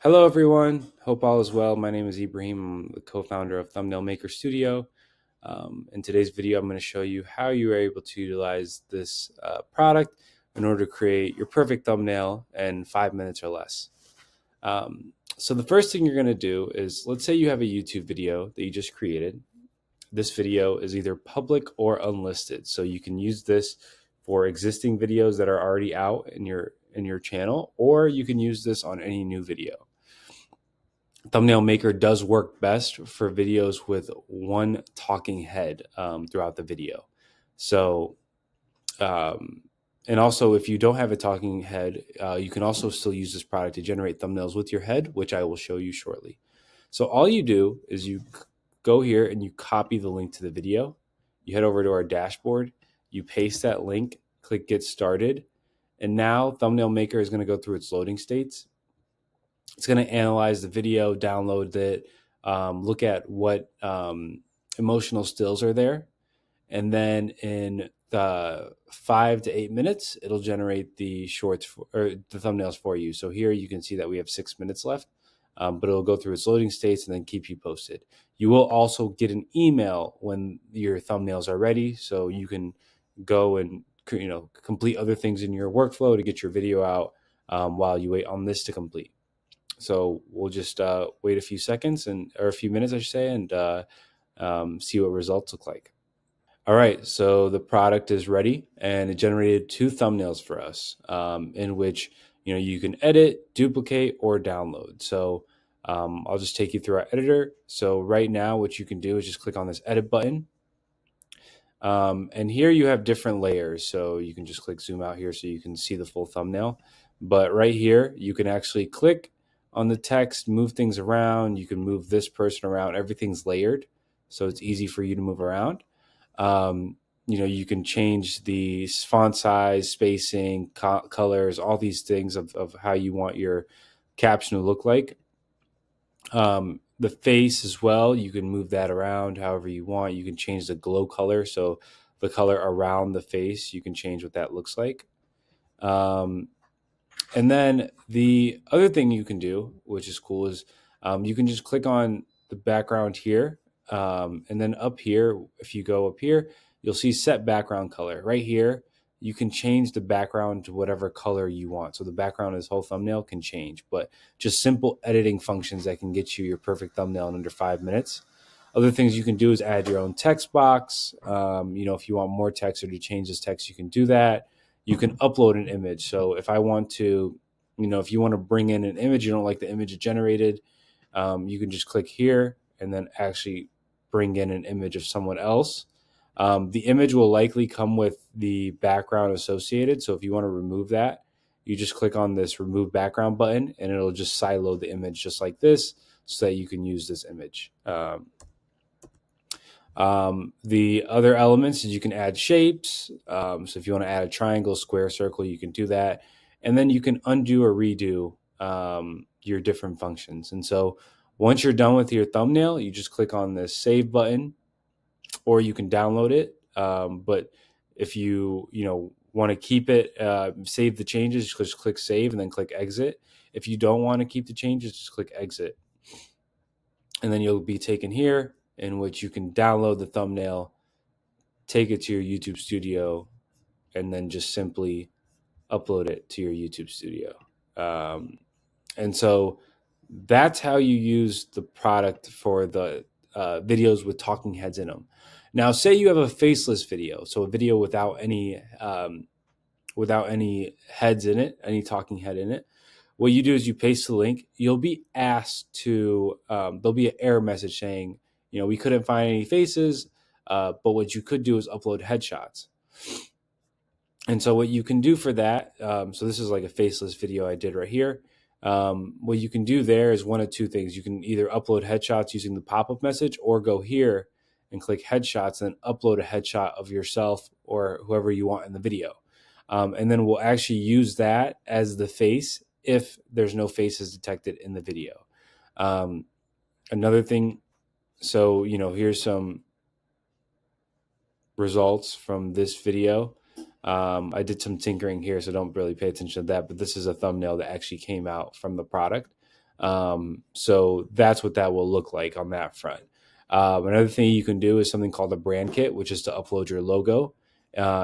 Hello, everyone. Hope all is well. My name is Ibrahim. I'm the co-founder of ThumbnailMaker Studio. In today's video, I'm going to show you how you are able to utilize this product in order to create your perfect thumbnail in 5 minutes or less. So the first thing you're going to do is, let's say you have a YouTube video that you just created. This video is either public or unlisted, so you can use this for existing videos that are already out in your channel, or you can use this on any new video. Thumbnail Maker does work best for videos with one talking head throughout the video. So, and also if you don't have a talking head, you can also still use this product to generate thumbnails with your head, which I will show you shortly. So all you do is you go here and you copy the link to the video. You head over to our dashboard, you paste that link, click Get Started, and now Thumbnail Maker is going to go through its loading states. It's going to analyze the video, download it, look at what emotional stills are there. And then in the 5 to 8 minutes, it'll generate the shorts or the thumbnails for you. So here you can see that we have 6 minutes left, but it'll go through its loading states and then keep you posted. You will also get an email when your thumbnails are ready, so you can go and complete other things in your workflow to get your video out while you wait on this to complete. So we'll just wait a few seconds or a few minutes, I should say, and see what results look like. All right, so the product is ready, and it generated 2 thumbnails for us, in which you can edit, duplicate, or download. So I'll just take you through our editor. So right now, what you can do is just click on this edit button, and here you have different layers. So you can just click zoom out here so you can see the full thumbnail. But right here, you can actually click on the text, move things around. You can move this person around. Everything's layered, so it's easy for you to move around. You can change the font size, spacing, colors, all these things of how you want your caption to look like. The face as well, you can move that around however you want. You can change the glow color, so the color around the face, you can change what that looks like. And then the other thing you can do, which is cool, is you can just click on the background here. And then up here, if you go up here, you'll see set background color. Right here, you can change the background to whatever color you want. So the background of this whole thumbnail can change, but just simple editing functions that can get you your perfect thumbnail in under 5 minutes. Other things you can do is add your own text box. If you want more text or to change this text, you can do that. You can upload an image. So if I want to, if you want to bring in an image, you don't like the image it generated, you can just click here and then actually bring in an image of someone else. The image will likely come with the background associated. So if you want to remove that, you just click on this remove background button and it'll just sideload the image just like this so that you can use this image. The other elements is you can add shapes. So if you want to add a triangle, square, circle, you can do that. And then you can undo or redo your different functions. And so once you're done with your thumbnail, you just click on this save button, or you can download it. But if you want to keep it, save the changes, just click save and then click exit. If you don't want to keep the changes, just click exit. And then you'll be taken here, in which you can download the thumbnail, take it to your YouTube studio, and then just simply upload it to your YouTube studio. And so that's how you use the product for the videos with talking heads in them. Now, say you have a faceless video, so a video without any heads in it, any talking head in it. What you do is you paste the link. You'll be asked to, there'll be an error message saying, we couldn't find any faces, but what you could do is upload headshots. And so what you can do for that, so this is like a faceless video I did right here. What you can do there is one of two things. You can either upload headshots using the pop-up message, or go here and click headshots and then upload a headshot of yourself or whoever you want in the video. And then we'll actually use that as the face if there's no faces detected in the video. Another thing, so, here's some results from this video. I did some tinkering here, so don't really pay attention to that, but this is a thumbnail that actually came out from the product. So that's what that will look like on that front. Another thing you can do is something called a brand kit, which is to upload your logo,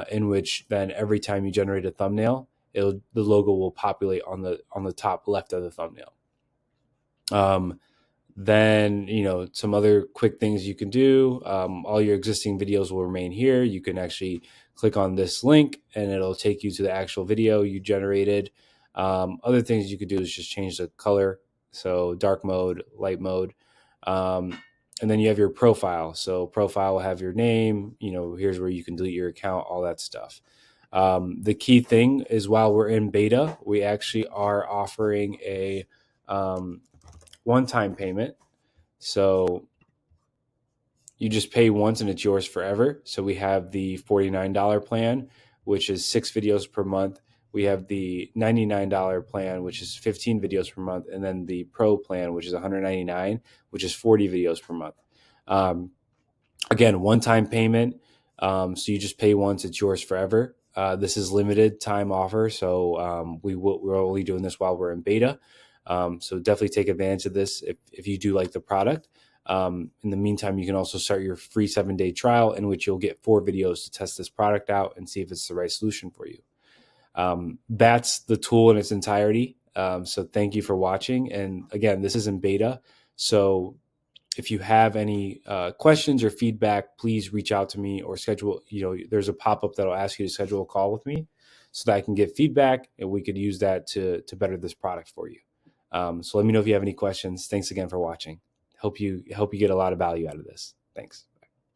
in which then every time you generate a thumbnail, the logo will populate on the top left of the thumbnail. Then, some other quick things you can do. All your existing videos will remain here. You can actually click on this link and it'll take you to the actual video you generated. Other things you could do is just change the color. So dark mode, light mode. And then you have your profile. So profile will have your name, here's where you can delete your account, all that stuff. The key thing is while we're in beta, we actually are offering a one-time payment. So you just pay once and it's yours forever. So we have the $49 plan, which is 6 videos per month. We have the $99 plan, which is 15 videos per month. And then the Pro plan, which is $199, which is 40 videos per month. Again, one-time payment. So you just pay once, it's yours forever. This is limited time offer. So we're only doing this while we're in beta. So definitely take advantage of this if you do like the product. In the meantime, you can also start your free 7-day trial in which you'll get 4 videos to test this product out and see if it's the right solution for you. That's the tool in its entirety. So thank you for watching. And again, this is in beta. So if you have any questions or feedback, please reach out to me or schedule, there's a pop-up that'll ask you to schedule a call with me so that I can get feedback and we could use that to better this product for you. So let me know if you have any questions. Thanks again for watching. Hope you get a lot of value out of this. Thanks.